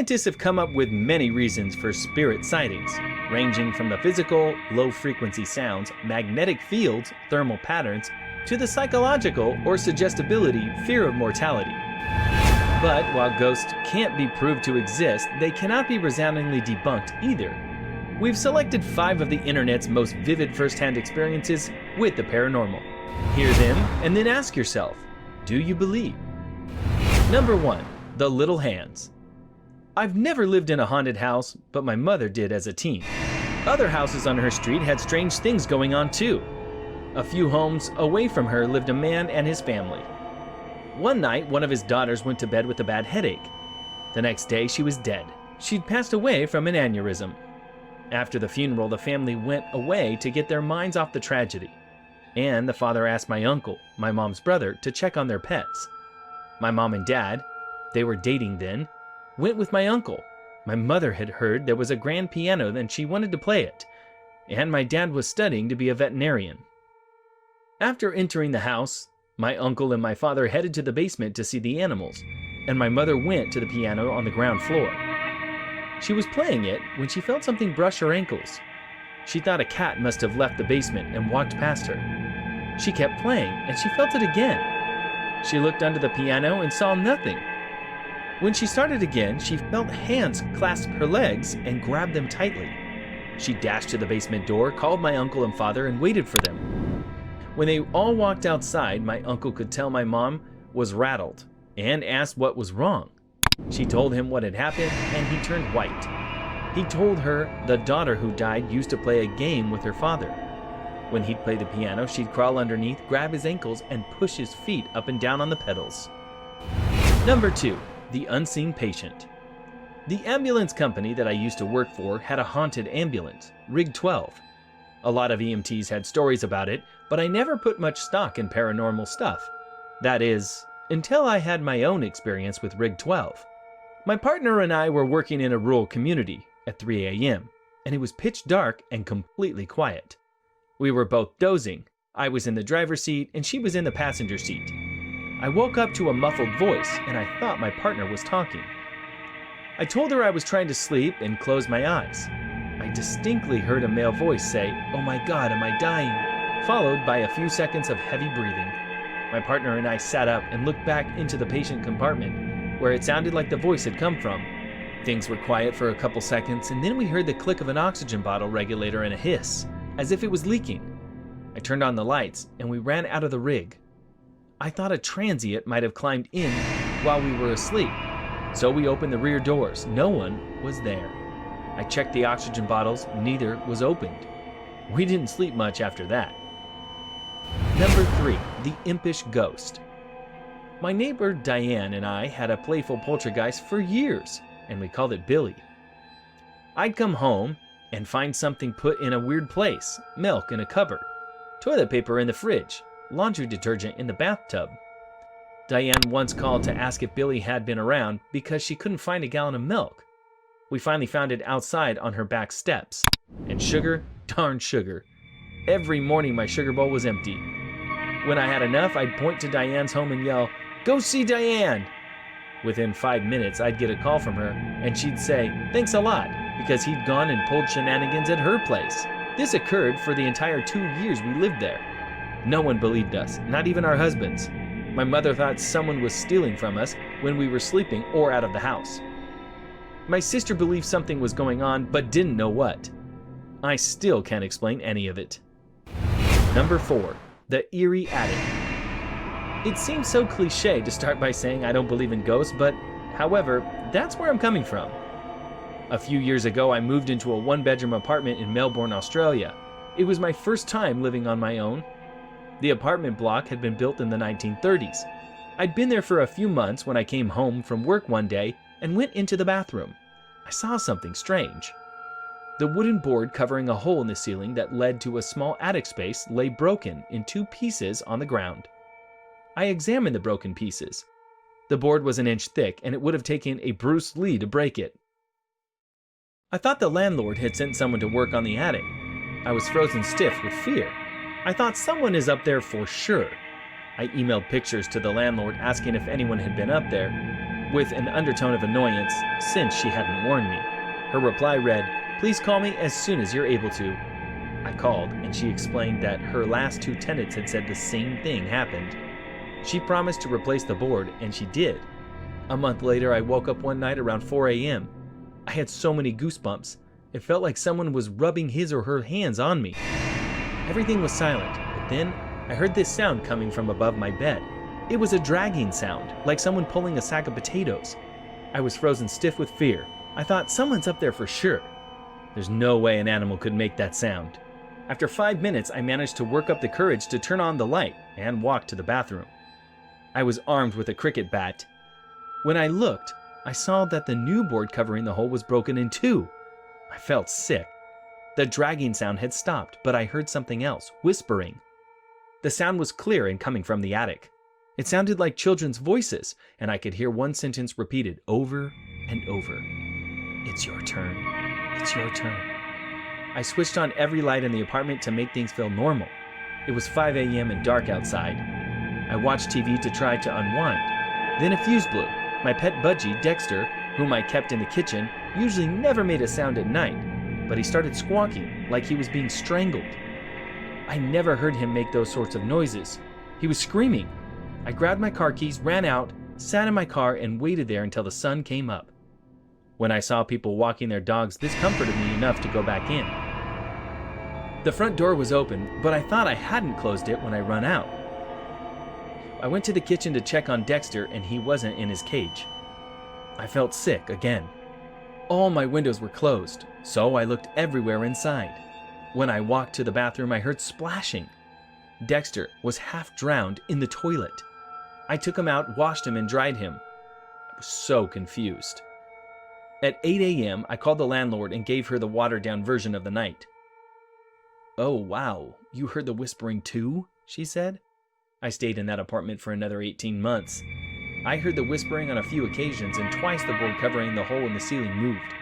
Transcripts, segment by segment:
Scientists have come up with many reasons for spirit sightings, ranging from the physical, low-frequency sounds, magnetic fields, thermal patterns, to the psychological or suggestibility, fear of mortality. But while ghosts can't be proved to exist, they cannot be resoundingly debunked either. We've selected 5 of the internet's most vivid first-hand experiences with the paranormal. Hear them, and then ask yourself, do you believe? Number 1. The Little Hands. I've never lived in a haunted house, but my mother did as a teen. Other houses on her street had strange things going on too. A few homes away from her lived a man and his family. One night, one of his daughters went to bed with a bad headache. The next day, she was dead. She'd passed away from an aneurysm. After the funeral, the family went away to get their minds off the tragedy. And the father asked my uncle, my mom's brother, to check on their pets. My mom and dad, they were dating then, went with my uncle. My mother had heard there was a grand piano and she wanted to play it. And my dad was studying to be a veterinarian. After entering the house, my uncle and my father headed to the basement to see the animals, and my mother went to the piano on the ground floor. She was playing it when she felt something brush her ankles. She thought a cat must have left the basement and walked past her. She kept playing, and she felt it again. She looked under the piano and saw nothing. When she started again, she felt hands clasp her legs and grabbed them tightly. She dashed to the basement door, called my uncle and father, and waited for them. When they all walked outside, my uncle could tell my mom was rattled and asked what was wrong. She told him what had happened, and he turned white. He told her the daughter who died used to play a game with her father. When he'd play the piano, she'd crawl underneath, grab his ankles, and push his feet up and down on the pedals. Number 2. The Unseen Patient. The ambulance company that I used to work for had a haunted ambulance, Rig 12. A lot of EMTs had stories about it, but I never put much stock in paranormal stuff. That is, until I had my own experience with Rig 12. My partner and I were working in a rural community at 3 a.m., and it was pitch dark and completely quiet. We were both dozing. I was in the driver's seat, and she was in the passenger seat. I woke up to a muffled voice, and I thought my partner was talking. I told her I was trying to sleep and closed my eyes. I distinctly heard a male voice say, "Oh my God, am I dying?" followed by a few seconds of heavy breathing. My partner and I sat up and looked back into the patient compartment, where it sounded like the voice had come from. Things were quiet for a couple seconds, and then we heard the click of an oxygen bottle regulator and a hiss, as if it was leaking. I turned on the lights, and we ran out of the rig. I thought a transient might have climbed in while we were asleep, so we opened the rear doors. No one was there. I checked the oxygen bottles, neither was opened. We didn't sleep much after that. Number 3, the IMPISH ghost. My neighbor Diane and I had a playful poltergeist for years, and we called it Billy. I'd come home and find something put in a weird place, milk in a cupboard, toilet paper in the fridge, laundry detergent in the bathtub. Diane once called to ask if Billy had been around because she couldn't find a gallon of milk. We finally found it outside on her back steps. And sugar, darn sugar. Every morning my sugar bowl was empty. When I had enough, I'd point to Diane's home and yell, "Go see Diane!" Within 5 minutes, I'd get a call from her, and she'd say, "Thanks a lot," because he'd gone and pulled shenanigans at her place. This occurred for the entire 2 years we lived there. No one believed us, not even our husbands. My mother thought someone was stealing from us when we were sleeping or out of the house. My sister believed something was going on, but didn't know what. I still can't explain any of it. Number 4, the EERIE attic. It seems so cliche to start by saying I don't believe in ghosts, but however, that's where I'm coming from. A few years ago, I moved into a 1-bedroom apartment in Melbourne, Australia. It was my first time living on my own. The apartment block had been built in the 1930s. I'd been there for a few months when I came home from work one day and went into the bathroom. I saw something strange. The wooden board covering a hole in the ceiling that led to a small attic space lay broken in 2 pieces on the ground. I examined the broken pieces. The board was an inch thick, and it would have taken a Bruce Lee to break it. I thought the landlord had sent someone to work on the attic. I was frozen stiff with fear. I thought someone is up there for sure. I emailed pictures to the landlord asking if anyone had been up there. with an undertone of annoyance since she hadn't warned me. Her reply read, "Please call me as soon as you're able to." I called, and she explained that her last 2 tenants had said the same thing happened. She promised to replace the board, and she did. A month later, I woke up one night around 4 a.m. I had so many goosebumps. It felt like someone was rubbing his or her hands on me. Everything was silent, but then I heard this sound coming from above my bed. It was a dragging sound, like someone pulling a sack of potatoes. I was frozen stiff with fear. I thought, someone's up there for sure. There's no way an animal could make that sound. After 5 minutes, I managed to work up the courage to turn on the light and walk to the bathroom. I was armed with a cricket bat. When I looked, I saw that the new board covering the hole was broken in 2. I felt sick. The dragging sound had stopped, but I heard something else, whispering. The sound was clear and coming from the attic. It sounded like children's voices, and I could hear one sentence repeated over and over. "It's your turn. It's your turn." I switched on every light in the apartment to make things feel normal. It was 5 a.m. and dark outside. I watched TV to try to unwind. Then a fuse blew. My pet budgie, Dexter, whom I kept in the kitchen, usually never made a sound at night, but he started squawking like he was being strangled. I never heard him make those sorts of noises. He was screaming. I grabbed my car keys, ran out, sat in my car, and waited there until the sun came up. When I saw people walking their dogs, this comforted me enough to go back in. The front door was open, but I thought I hadn't closed it when I ran out. I went to the kitchen to check on Dexter, and he wasn't in his cage. I felt sick again. All my windows were closed, so I looked everywhere inside. When I walked to the bathroom, I heard splashing. Dexter was half drowned in the toilet. I took him out, washed him, and dried him. I was so confused. At 8 a.m., I called the landlord and gave her the watered-down version of the night. "Oh, wow, you heard the whispering too?" she said. I stayed in that apartment for another 18 months. I heard the whispering on a few occasions, and twice the board covering the hole in the ceiling moved.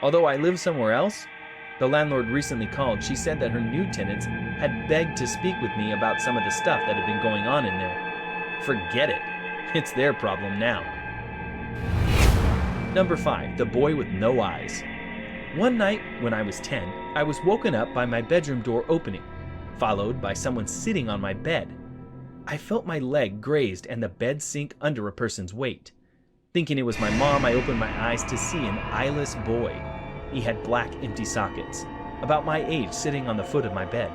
Although I live somewhere else, the landlord recently called. She said that her new tenants had begged to speak with me about some of the stuff that had been going on in there. Forget it. It's their problem now. Number 5, the boy with no eyes. One night when I was 10, I was woken up by my bedroom door opening, followed by someone sitting on my bed. I felt my leg grazed and the bed sink under a person's weight. Thinking it was my mom, I opened my eyes to see an eyeless boy. He had black empty sockets, about my age, sitting on the foot of my bed.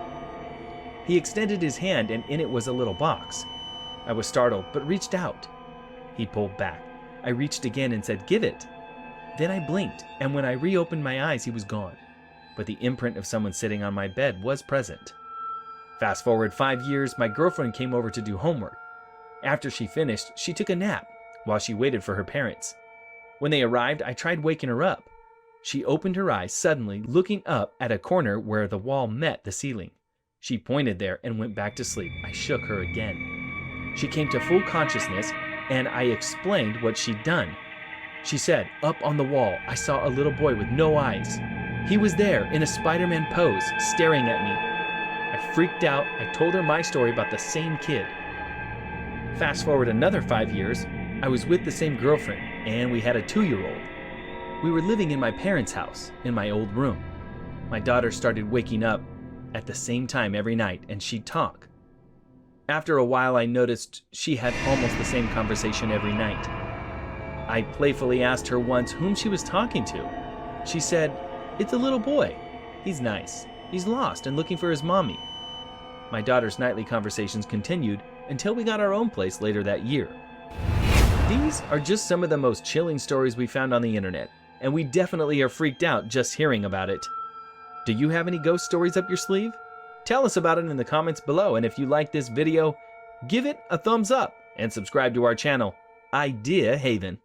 He extended his hand and in it was a little box. I was startled but reached out. He pulled back. I reached again and said, "Give it." Then I blinked, and when I reopened my eyes, he was gone. But the imprint of someone sitting on my bed was present. Fast forward 5 years, my girlfriend came over to do homework. After she finished, she took a nap while she waited for her parents. When they arrived, I tried waking her up. She opened her eyes suddenly, looking up at a corner where the wall met the ceiling. She pointed there and went back to sleep. I shook her again. She came to full consciousness, and I explained what she'd done. She said, "Up on the wall, I saw a little boy with no eyes. He was there in a Spider-Man pose, staring at me." I freaked out. I told her my story about the same kid. Fast forward another 5 years, I was with the same girlfriend, and we had a 2-year-old. We were living in my parents' house, in my old room. My daughter started waking up at the same time every night, and she'd talk. After a while, I noticed she had almost the same conversation every night. I playfully asked her once whom she was talking to. She said, "It's a little boy. He's nice. He's lost and looking for his mommy." My daughter's nightly conversations continued until we got our own place later that year. These are just some of the most chilling stories we found on the internet, and we definitely are freaked out just hearing about it. Do you have any ghost stories up your sleeve? Tell us about it in the comments below, and if you like this video, give it a thumbs up and subscribe to our channel, Idea Haven.